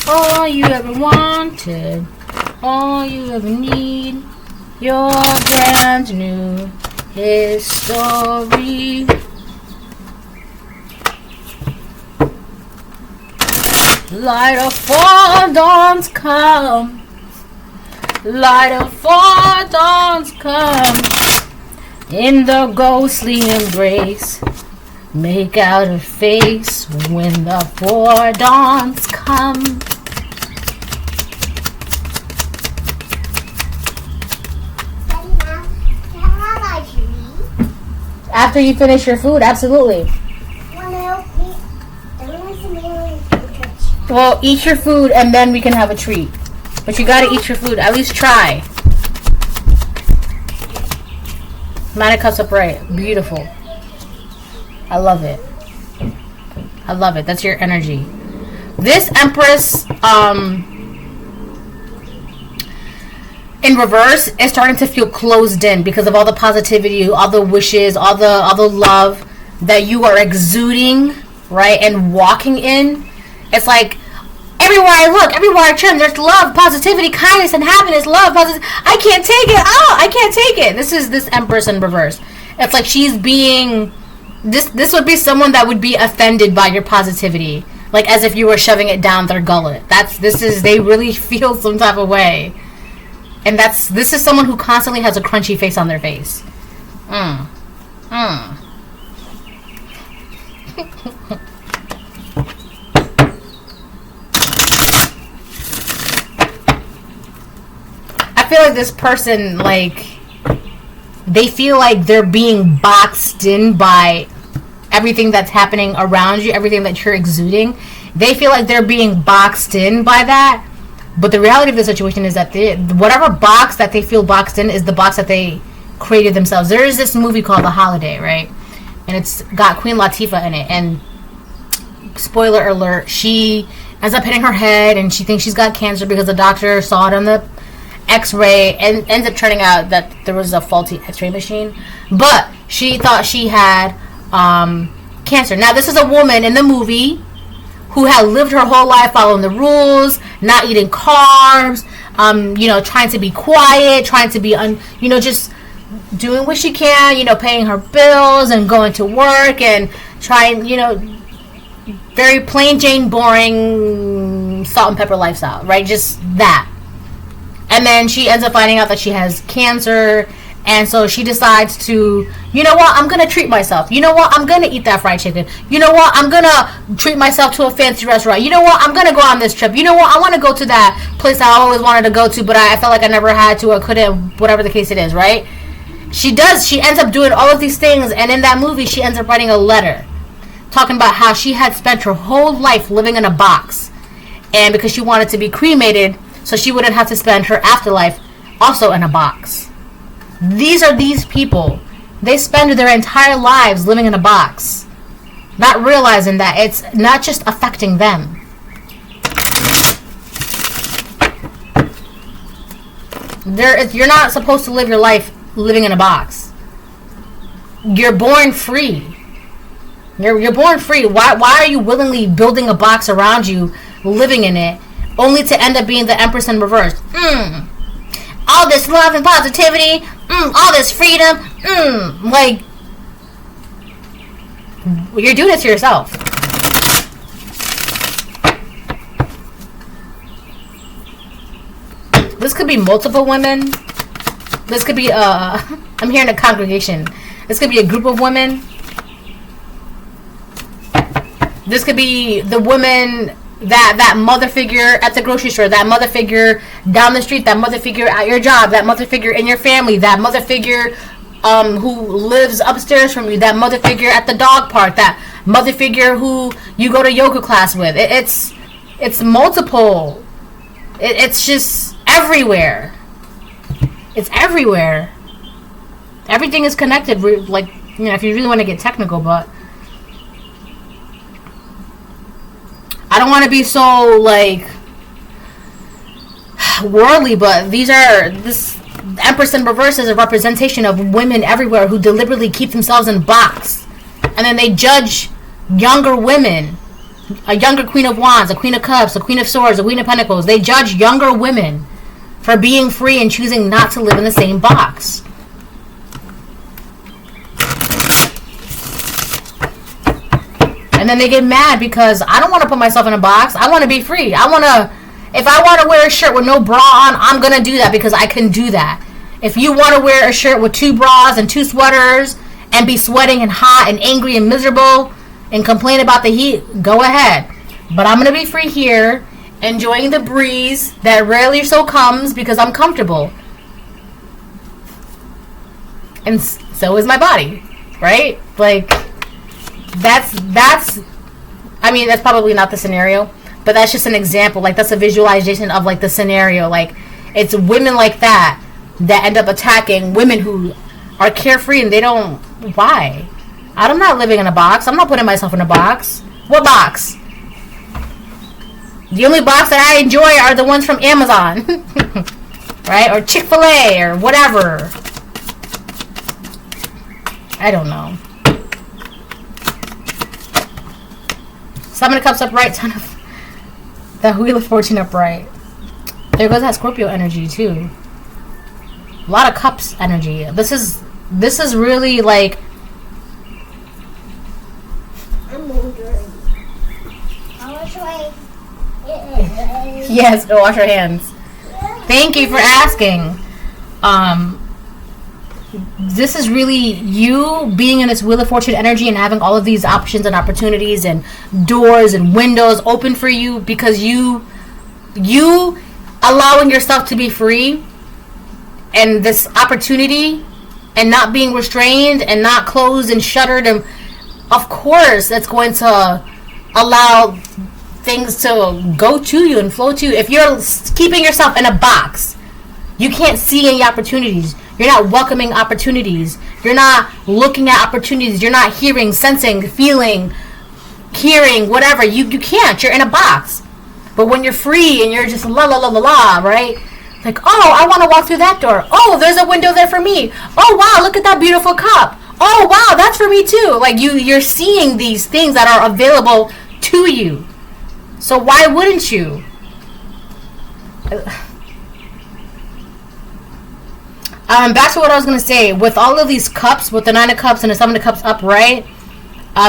All you ever wanted, all you ever need, your brand new history. Light of four dawns come, light of four dawns come, in the ghostly embrace, make out a face when the four dawns come. After you finish your food, absolutely. Well, eat your food and then we can have a treat. But you gotta eat your food. At least try. Nine of Cups upright. Beautiful. I love it. I love it. That's your energy. This Empress, in reverse, is starting to feel closed in because of all the positivity, all the wishes, all the love that you are exuding, right, and walking in. It's like everywhere I look, everywhere I turn, there's love, positivity, kindness, and happiness. Love, positive. I can't take it. Oh, I can't take it. This is this Empress in reverse. It's like she's being This would be someone that would be offended by your positivity, like as if you were shoving it down their gullet. They really feel some type of way, and this is someone who constantly has a crunchy face on their face. I feel like this person, like, they feel like they're being boxed in by everything that's happening around you, everything that you're exuding. They feel like they're being boxed in by that. But the reality of the situation is that whatever box that they feel boxed in is the box that they created themselves. There is this movie called The Holiday, right? And it's got Queen Latifah in it. And spoiler alert, she ends up hitting her head and she thinks she's got cancer because the doctor saw it on the X-ray, and ends up turning out that there was a faulty X-ray machine, but she thought she had cancer. Now, this is a woman in the movie who had lived her whole life following the rules, not eating carbs, trying to be quiet, trying to be just doing what she can, paying her bills and going to work and trying, very plain Jane boring salt and pepper lifestyle, right? Just that. And then she ends up finding out that she has cancer. And so she decides to, you know what, I'm going to treat myself. You know what, I'm going to eat that fried chicken. You know what, I'm going to treat myself to a fancy restaurant. You know what, I'm going to go on this trip. You know what, I want to go to that place I always wanted to go to, but I felt like I never had to or couldn't, whatever the case it is, right? She ends up doing all of these things. And in that movie, she ends up writing a letter talking about how she had spent her whole life living in a box. And because she wanted to be cremated, so she wouldn't have to spend her afterlife also in a box. These are these people. They spend their entire lives living in a box, not realizing that it's not just affecting them. You're not supposed to live your life living in a box. You're born free. You're born free. Why are you willingly building a box around you, living in it, only to end up being the Empress in reverse? All this love and positivity, all this freedom, like, you're doing it to yourself. This could be multiple women. This could be, I'm hearing a congregation. This could be a group of women. This could be the woman, that mother figure at the grocery store, that mother figure down the street, that mother figure at your job, that mother figure in your family, that mother figure who lives upstairs from you, that mother figure at the dog park, that mother figure who you go to yoga class with. It's multiple. It's just everywhere. It's everywhere. Everything is connected. Like, if you really want to get technical, but I don't want to be so, like, worldly, but this Empress in reverse is a representation of women everywhere who deliberately keep themselves in a box. And then they judge younger women, a younger Queen of Wands, a Queen of Cups, a Queen of Swords, a Queen of Pentacles. They judge younger women for being free and choosing not to live in the same box. And then they get mad because I don't want to put myself in a box. I want to be free. If I want to wear a shirt with no bra on, I'm going to do that because I can do that. If you want to wear a shirt with 2 bras and 2 sweaters and be sweating and hot and angry and miserable and complain about the heat, go ahead. But I'm going to be free here, enjoying the breeze that rarely so comes because I'm comfortable. And so is my body, right? Like, that's probably not the scenario, but that's just an example. Like, that's a visualization of, like, the scenario. Like, it's women like that end up attacking women who are carefree and they don't. Why? I'm not living in a box. I'm not putting myself in a box. What box? The only box that I enjoy are the ones from Amazon. Right? Or Chick-fil-A or whatever. I don't know. 7 of Cups upright, 10 of the Wheel of Fortune upright. There goes that Scorpio energy too. A lot of Cups energy. This is really like Yes, go wash your hands. Thank you for asking. This is really you being in this Wheel of Fortune energy and having all of these options and opportunities and doors and windows open for you because you allowing yourself to be free and this opportunity and not being restrained and not closed and shuttered, and of course that's going to allow things to go to you and flow to you. If you're keeping yourself in a box, you can't see any opportunities. You're not welcoming opportunities. You're not looking at opportunities. You're not hearing, sensing, feeling, hearing, whatever. You can't. You're in a box. But when you're free and you're just la la la la la, right? Like, oh, I want to walk through that door. Oh, there's a window there for me. Oh, wow, look at that beautiful cup. Oh, wow, that's for me too. Like, you're seeing these things that are available to you. So why wouldn't you? Back to what I was going to say. With all of these cups, with the 9 of cups and the 7 of cups upright,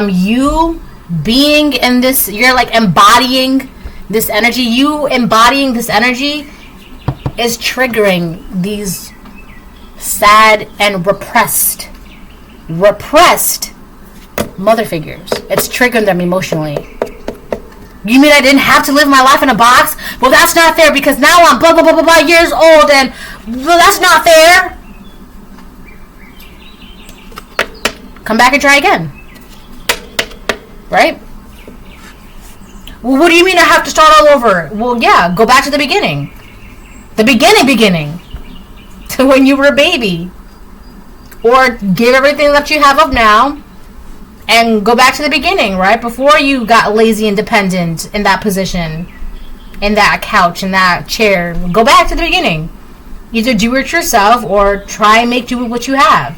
you being in this, you're like embodying this energy. You embodying this energy is triggering these sad and repressed mother figures. It's triggering them emotionally. You mean I didn't have to live my life in a box? Well, that's not fair because now I'm blah, blah, blah, blah, blah years old and, well, that's not fair. Come back and try again. Right? Well, what do you mean I have to start all over? Well, yeah, go back to the beginning. The beginning. To when you were a baby. Or give everything that you have up now and go back to the beginning, right? Before you got lazy and dependent in that position, in that couch, in that chair. Go back to the beginning. Either do it yourself or try and make do with what you have.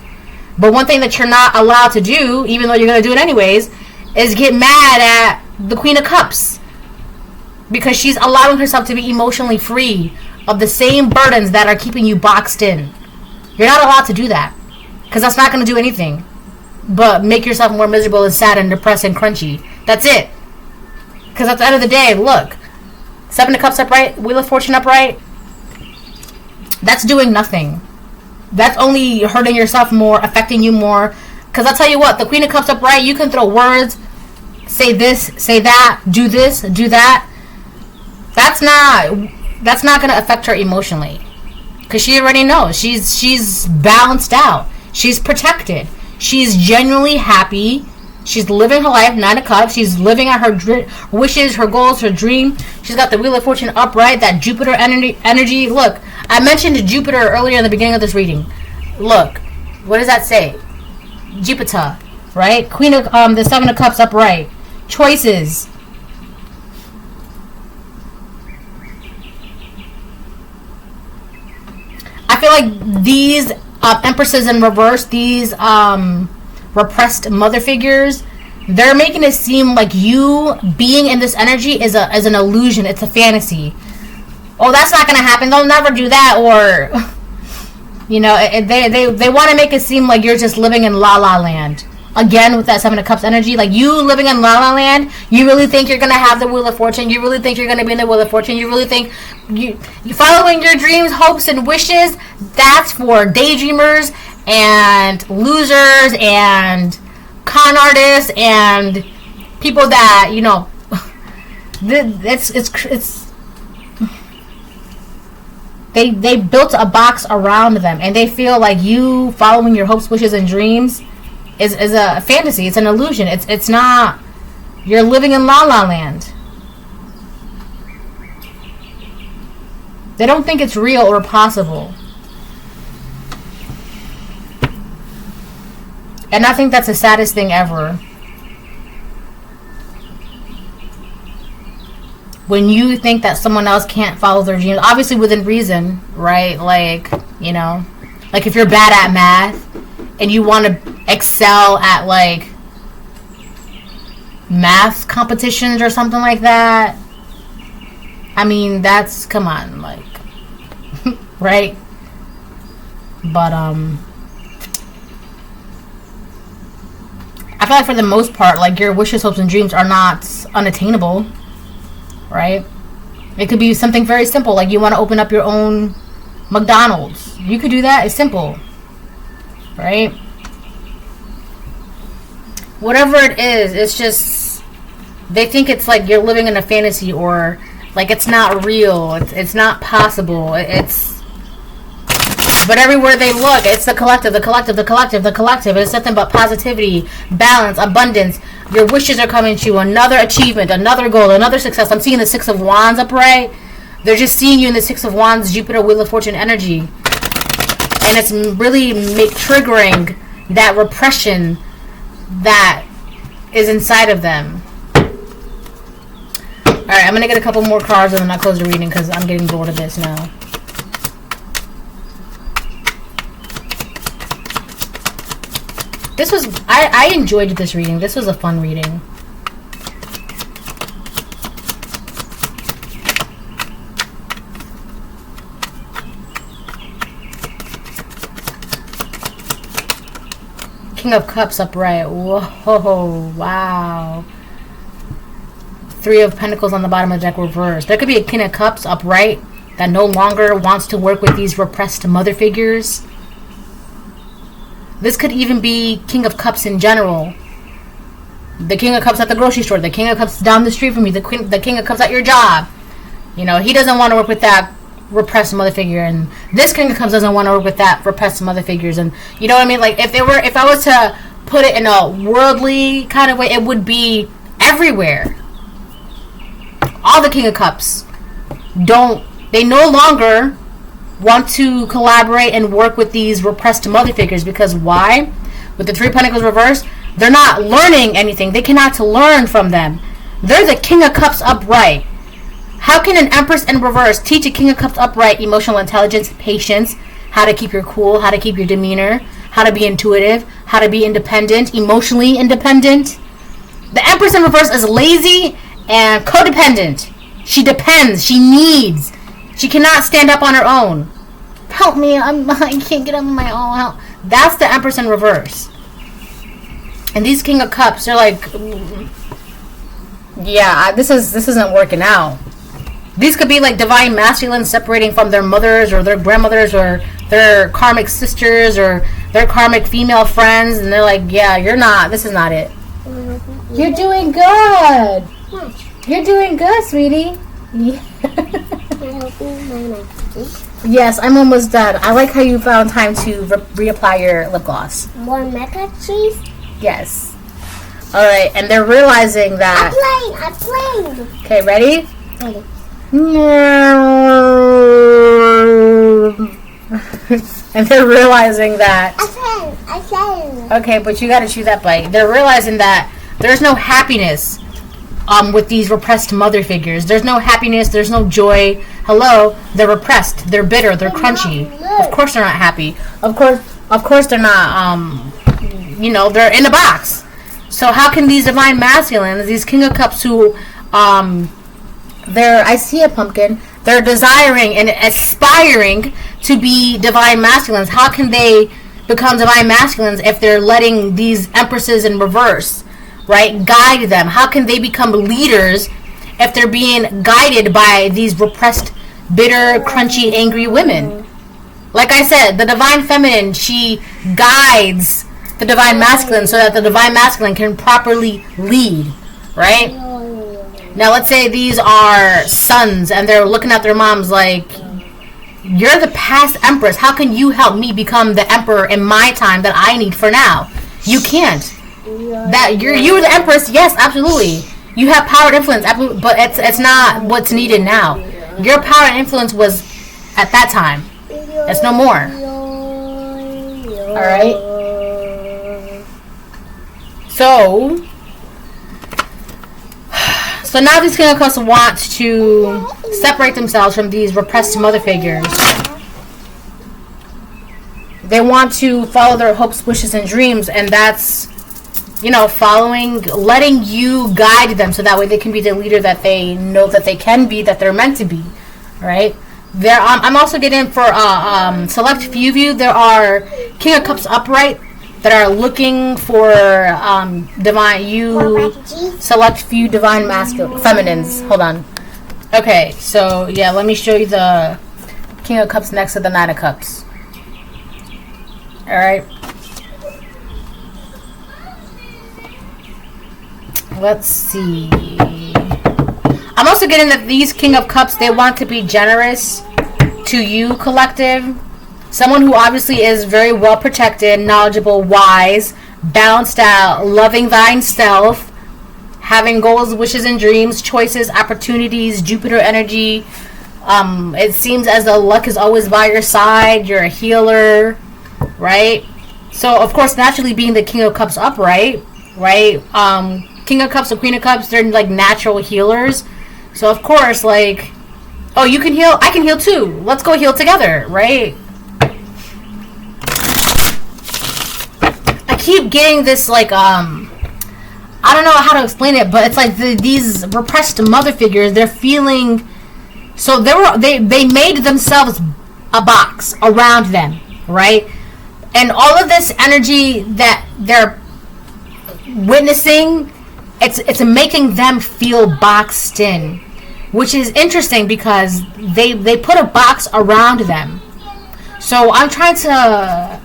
But one thing that you're not allowed to do, even though you're going to do it anyways, is get mad at the Queen of Cups. Because she's allowing herself to be emotionally free of the same burdens that are keeping you boxed in. You're not allowed to do that. Because that's not going to do anything but make yourself more miserable and sad and depressed and crunchy. That's it. Because at the end of the day, look, 7 of Cups upright, Wheel of Fortune upright, that's doing nothing. That's only hurting yourself more, affecting you more. Because I'll tell you what, the Queen of Cups upright, you can throw words, say this, say that, do this, do that. That's not going to affect her emotionally. Because she already knows. She's balanced out. She's protected. She's genuinely happy. She's living her life, 9 of Cups. She's living out her wishes, her goals, her dream. She's got the Wheel of Fortune upright, that Jupiter energy. Look, I mentioned Jupiter earlier in the beginning of this reading. Look, what does that say? Jupiter, right? Queen of the 7 of Cups upright. Choices. I feel like these Empresses in reverse, these repressed mother figures, they're making it seem like you being in this energy is an illusion. It's a fantasy. Oh, that's not gonna happen. They'll never do that. Or, you know, they want to make it seem like you're just living in La La Land. Again, with that 7 of Cups energy, like you living in La La Land, you really think you're gonna have the Wheel of Fortune? You really think you're gonna be in the Wheel of Fortune? You really think you following your dreams, hopes, and wishes? That's for daydreamers and losers and con artists and people that, you know, it's they built a box around them, and they feel like you following your hopes, wishes, and dreams is a fantasy. It's an illusion. It's not. You're living in La La Land. They don't think it's real or possible. And I think that's the saddest thing ever. When you think that someone else can't follow their dreams, obviously within reason, right? Like, you know, like if you're bad at math and you want to excel at like math competitions or something like that, I mean, that's, come on, like, right? But I feel like for the most part, like, your wishes, hopes, and dreams are not unattainable, right? It could be something very simple, like you want to open up your own McDonald's. You could do that. It's simple, right? Whatever it is, it's just they think it's like you're living in a fantasy, or like it's not real. It's not possible. But everywhere they look, it's the collective, the collective, the collective, the collective. It's nothing but positivity, balance, abundance. Your wishes are coming to you. Another achievement, another goal, another success. I'm seeing the Six of Wands upright. They're just seeing you in the Six of Wands, Jupiter, Wheel of Fortune energy. And it's really triggering that repression that is inside of them. Alright, I'm going to get a couple more cards and then I'll close the reading because I'm getting bored of this now. This was, I enjoyed this reading. This was a fun reading. King of Cups upright. Whoa, wow. Three of Pentacles on the bottom of the deck reversed. There could be a King of Cups upright that no longer wants to work with these repressed mother figures. This could even be King of Cups in general. The King of Cups at the grocery store. The King of Cups down the street from you. The King of Cups at your job. You know, he doesn't want to work with that repressed mother figure. And this King of Cups doesn't want to work with that repressed mother figures. And you know what I mean? Like, if I was to put it in a worldly kind of way, it would be everywhere. All the King of Cups they no longer want to collaborate and work with these repressed mother figures, because why? With the Three of Pentacles reversed, they're not learning anything. They cannot learn from them. They're the King of Cups upright. How can an Empress in reverse teach a King of Cups upright emotional intelligence, patience, how to keep your cool, how to keep your demeanor, how to be intuitive, how to be independent, emotionally independent? The Empress in reverse is lazy and codependent. She depends. She needs. She cannot stand up on her own. Help me. I can't get up on my own. Help. That's the Empress in reverse. And these King of Cups, they're like, yeah, this isn't working out. These could be like divine masculines separating from their mothers or their grandmothers or their karmic sisters or their karmic female friends. And they're like, yeah, you're not. This is not it. You're doing good. You're doing good, sweetie. Yeah. Yes, I'm almost done. I like how you found time to reapply your lip gloss. More maca cheese? Yes. Alright, and they're realizing that... I'm playing. Okay, ready? Ready. And they're realizing that... I said. Okay, but you gotta chew that bite. They're realizing that there's no happiness with these repressed mother figures. There's no happiness, there's no joy. Hello, they're repressed, they're bitter, they're crunchy. Of course they're not happy. Of course they're not, they're in a box. So how can these divine masculines, these King of Cups who, I see a pumpkin, they're desiring and aspiring to be divine masculines. How can they become divine masculines if they're letting these empresses in reverse, right, guide them? How can they become leaders if they're being guided by these repressed, bitter, crunchy, angry women? Like I said, the divine feminine, she guides the divine masculine so that the divine masculine can properly lead, right? Now let's say these are sons and they're looking at their moms like, you're the past empress. How can you help me become the emperor in my time that I need for now? You can't. That you're the empress. Yes, absolutely. You have power and influence, absolutely, but it's not what's needed now. Your power and influence was at that time. It's no more. All right. So now these King of Cups want to separate themselves from these repressed mother figures. They want to follow their hopes, wishes, and dreams, and that's, letting you guide them so that way they can be the leader that they know that they can be, that they're meant to be, right? I'm also getting for select few of you, there are King of Cups upright that are looking for select few divine masculine feminines. Hold on. Okay, so yeah, let me show you the King of Cups next to the Nine of Cups. Alright. Let's see. I'm also getting that these King of Cups, they want to be generous to you, collective. Someone who obviously is very well protected, knowledgeable, wise, balanced out, loving thine self, having goals, wishes, and dreams, choices, opportunities, Jupiter energy. It seems as though luck is always by your side. You're a healer, right? So, of course, naturally being the King of Cups upright, right? King of Cups or Queen of Cups, they're like natural healers. So, of course, like, oh, you can heal, I can heal too. Let's go heal together, right? I keep getting this, like, I don't know how to explain it, but it's like these repressed mother figures, they're feeling, so they made themselves a box around them, right? And all of this energy that they're witnessing, it's making them feel boxed in, which is interesting because they put a box around them. So I'm trying to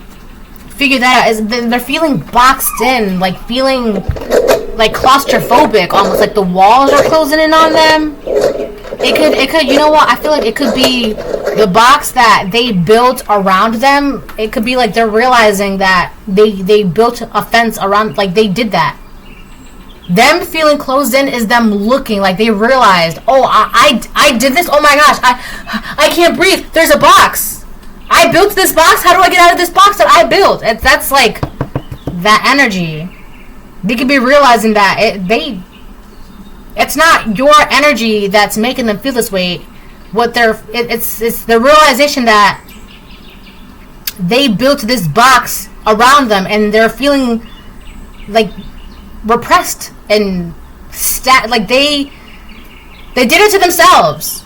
figure that out. Is they're feeling boxed in, like feeling like claustrophobic, almost like the walls are closing in on them. It could, you know what? I feel like it could be the box that they built around them. It could be like they're realizing that they built a fence around, like they did that. Them feeling closed in is them looking like they realized, oh, I did this. Oh my gosh, I can't breathe. There's a box. I built this box. How do I get out of this box that I built? That's like that energy. They could be realizing that it's not your energy that's making them feel this way. It's the realization that they built this box around them and they're feeling like repressed and like they did it to themselves.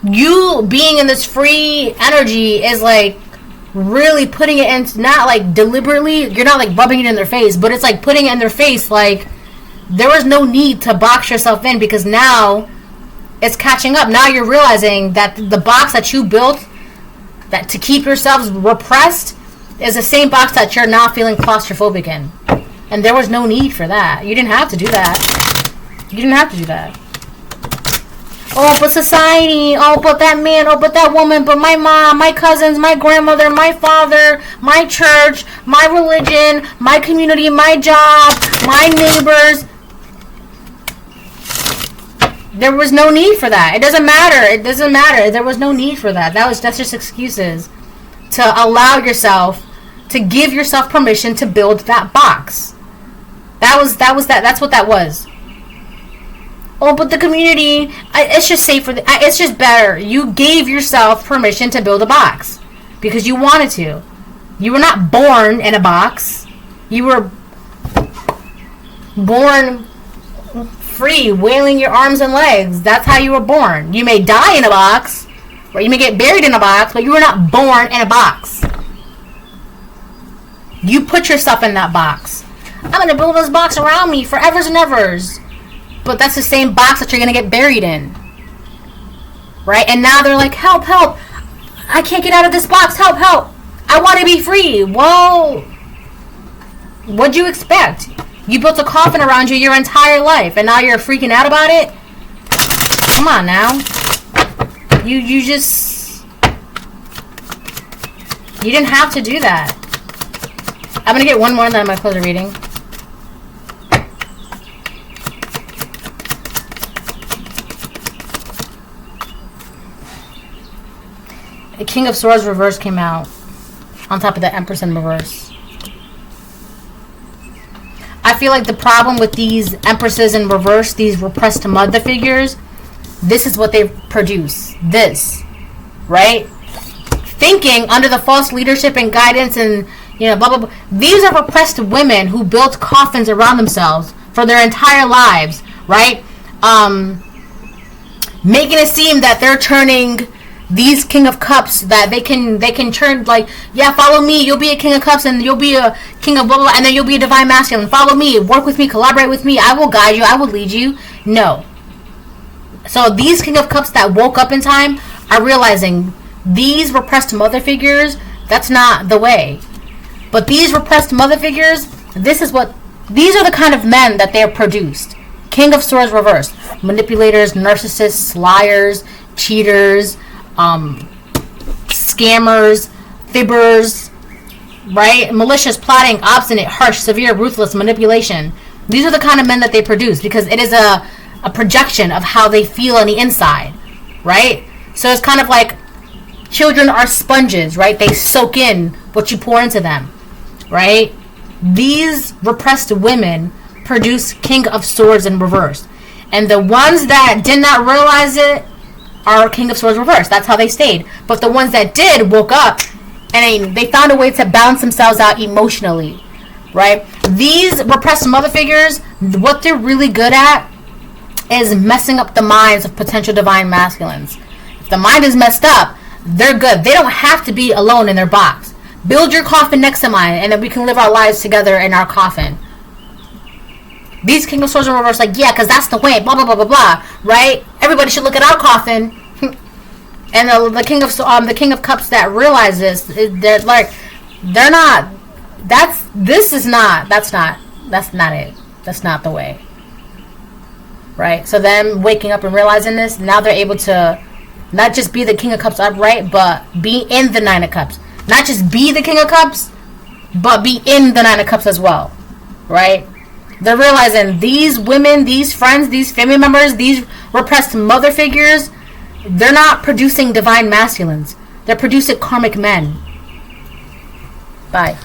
You being in this free energy is like really putting it in, not like deliberately, you're not like rubbing it in their face, but it's like putting it in their face like there was no need to box yourself in, because now it's catching up. Now you're realizing that the box that you built that to keep yourselves repressed is the same box that you're now feeling claustrophobic in. And there was no need for that. You didn't have to do that. You didn't have to do that. Oh, but society. Oh, but that man. Oh, but that woman. But my mom, my cousins, my grandmother, my father, my church, my religion, my community, my job, my neighbors. There was no need for that. It doesn't matter. It doesn't matter. There was no need for that. That's just excuses to allow yourself, to give yourself permission to build that box. That's what that was. Oh, but the community, it's just safer. It's just better. You gave yourself permission to build a box because you wanted to. You were not born in a box. You were born free, wailing your arms and legs. That's how you were born. You may die in a box, or you may get buried in a box, but you were not born in a box. You put yourself in that box. I'm going to build this box around me forevers and evers. But that's the same box that you're going to get buried in. Right? And now they're like, help, help. I can't get out of this box. Help, help. I want to be free. Well, what'd you expect? You built a coffin around you your entire life, and now you're freaking out about it? Come on now. You just... You didn't have to do that. I'm going to get one more and then I'm going to close the reading. The King of Swords reverse came out on top of the Empress in reverse. I feel like the problem with these Empresses in reverse, these repressed mother figures, this is what they produce. This. Right? Thinking under the false leadership and guidance and, you know, blah, blah, blah. These are repressed women who built coffins around themselves for their entire lives. Right? Making it seem that they're turning these King of Cups, that they can turn like, yeah, follow me, you'll be a King of Cups and you'll be a King of blah, blah, blah, and then you'll be a Divine Masculine. Follow me, work with me, collaborate with me, I will guide you, I will lead you. No. So these King of Cups that woke up in time are realizing these repressed mother figures, that's not the way. But these repressed mother figures, these are the kind of men that they're produced. King of Swords reversed. Manipulators, narcissists, liars, cheaters, scammers, fibbers, right? Malicious, plotting, obstinate, harsh, severe, ruthless, manipulation. These are the kind of men that they produce because it is a projection of how they feel on the inside, right? So it's kind of like children are sponges, right? They soak in what you pour into them, right? These repressed women produce King of Swords in reverse. And the ones that did not realize it are King of Swords reversed. That's how they stayed. But the ones that did woke up and they found a way to balance themselves out emotionally, right? These repressed mother figures, what they're really good at is messing up the minds of potential divine masculines. If the mind is messed up, they're good. They don't have to be alone in their box. Build your coffin next to mine, and then we can live our lives together in our coffin. These King of Swords in reverse, like, yeah, because that's the way, blah, blah, blah, blah, blah, right? Everybody should look at our coffin. And the King of Cups that realize this, they're like, they're not, that's not it. That's not the way. Right? So them waking up and realizing this, now they're able to not just be the King of Cups upright, but be in the Nine of Cups. Not just be the King of Cups, but be in the Nine of Cups as well. Right? They're realizing these women, these friends, these family members, these repressed mother figures, they're not producing divine masculines. They're producing karmic men. Bye.